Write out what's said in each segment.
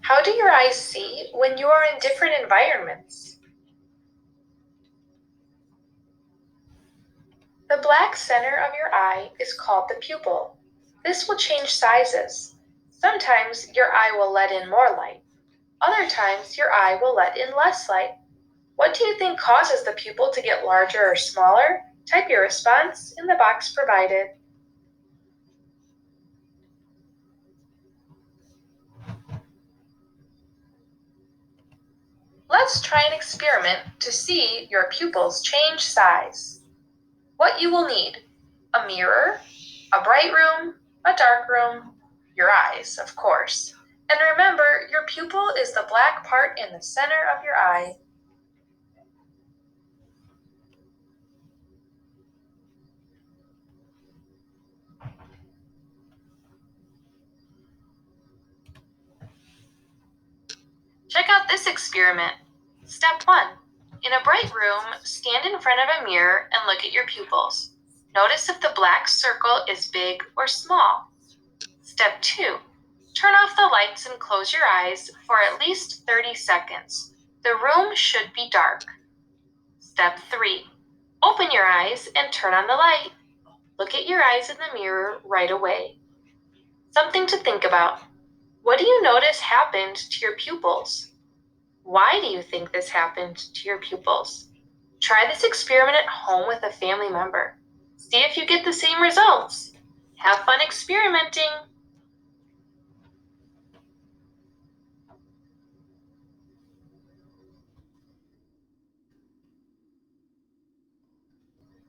How do your eyes see when you are in different environments? The black center of your eye is called the pupil. This will change sizes. Sometimes your eye will let in more light. Other times your eye will let in less light. What do you think causes the pupil to get larger or smaller? Type your response in the box provided. Let's try an experiment to see your pupils change size. What you will need: a mirror, a bright room, a dark room, your eyes, of course. And remember, your pupil is the black part in the center of your eye. Check out this experiment. Step 1. In a bright room, stand in front of a mirror and look at your pupils. Notice if the black circle is big or small. Step 2. Turn off the lights and close your eyes for at least 30 seconds. The room should be dark. Step 3. Open your eyes and turn on the light. Look at your eyes in the mirror right away. Something to think about. What do you notice happened to your pupils? Why do you think this happened to your pupils? Try this experiment at home with a family member. See if you get the same results. Have fun experimenting.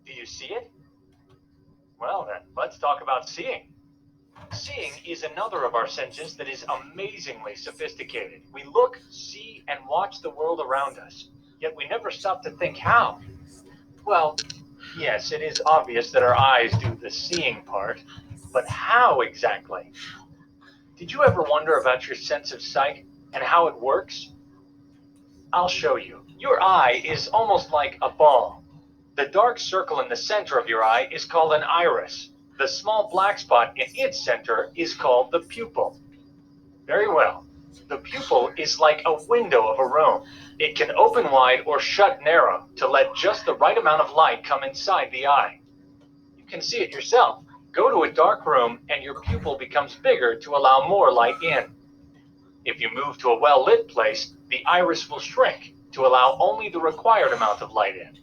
Do you see it? Well then, let's talk about seeing. Seeing is another of our senses that is amazingly sophisticated. We look, see, and watch the world around us, yet we never stop to think how. Well, yes, it is obvious that our eyes do the seeing part, but how exactly? Did you ever wonder about your sense of sight and how it works? I'll show you. Your eye is almost like a ball. The dark circle in the center of your eye is called an iris. The small black spot in its center is called the pupil. Very well. The pupil is like a window of a room. It can open wide or shut narrow to let just the right amount of light come inside the eye. You can see it yourself. Go to a dark room and your pupil becomes bigger to allow more light in. If you move to a well-lit place, the iris will shrink to allow only the required amount of light in.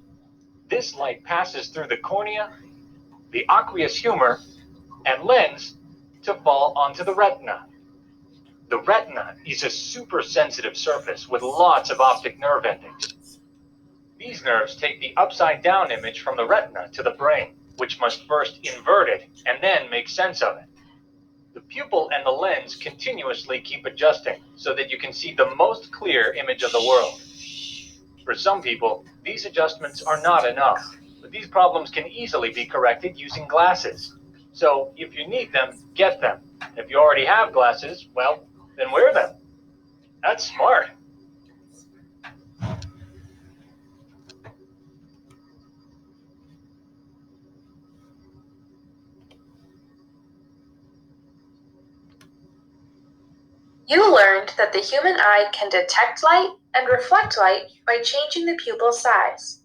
This light passes through the cornea, the aqueous humor, and lens to fall onto the retina. The retina is a super sensitive surface with lots of optic nerve endings. These nerves take the upside down image from the retina to the brain, which must first invert it and then make sense of it. The pupil and the lens continuously keep adjusting so that you can see the most clear image of the world. For some people, these adjustments are not enough, but these problems can easily be corrected using glasses. So if you need them, get them. If you already have glasses, well, then wear them. That's smart. You learned that the human eye can detect light and reflect light by changing the pupil size.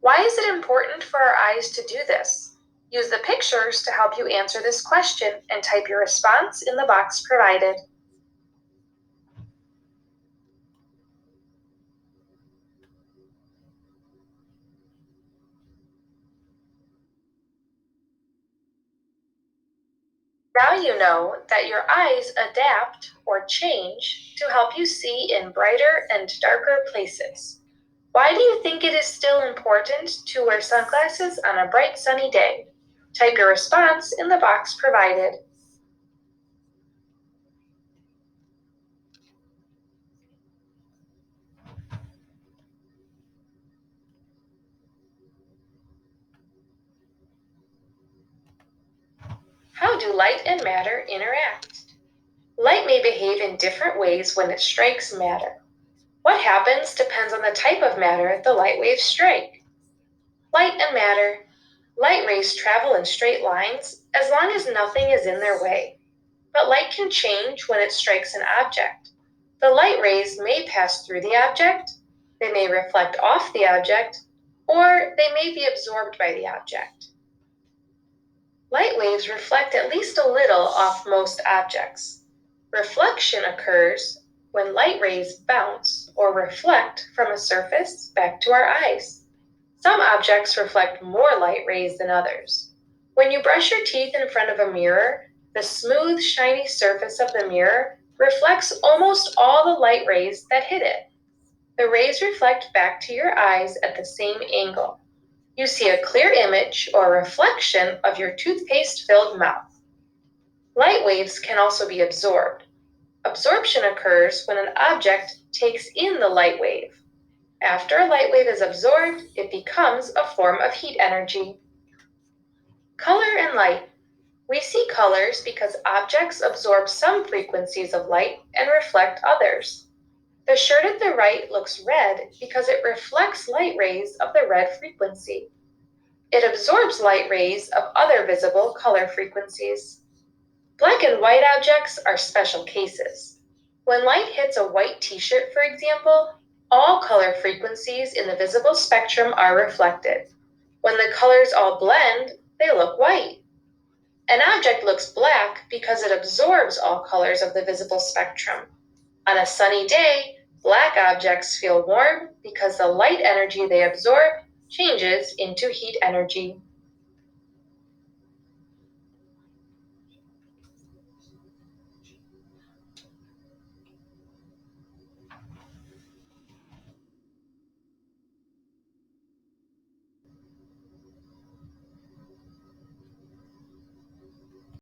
Why is it important for our eyes to do this? Use the pictures to help you answer this question and type your response in the box provided. Now you know that your eyes adapt or change to help you see in brighter and darker places. Why do you think it is still important to wear sunglasses on a bright sunny day? Type your response in the box provided. How do light and matter interact? Light may behave in different ways when it strikes matter. What happens depends on the type of matter the light waves strike. Light and matter. Light rays travel in straight lines as long as nothing is in their way. But light can change when it strikes an object. The light rays may pass through the object, they may reflect off the object, or they may be absorbed by the object. Light waves reflect at least a little off most objects. Reflection occurs when light rays bounce or reflect from a surface back to our eyes. Some objects reflect more light rays than others. When you brush your teeth in front of a mirror, the smooth, shiny surface of the mirror reflects almost all the light rays that hit it. The rays reflect back to your eyes at the same angle. You see a clear image or reflection of your toothpaste-filled mouth. Light waves can also be absorbed. Absorption occurs when an object takes in the light wave. After a light wave is absorbed, it becomes a form of heat energy. Color and light. We see colors because objects absorb some frequencies of light and reflect others. The shirt at the right looks red because it reflects light rays of the red frequency. It absorbs light rays of other visible color frequencies. Black and white objects are special cases. When light hits a white t-shirt, for example, all color frequencies in the visible spectrum are reflected. When the colors all blend, they look white. An object looks black because it absorbs all colors of the visible spectrum. On a sunny day, black objects feel warm because the light energy they absorb changes into heat energy.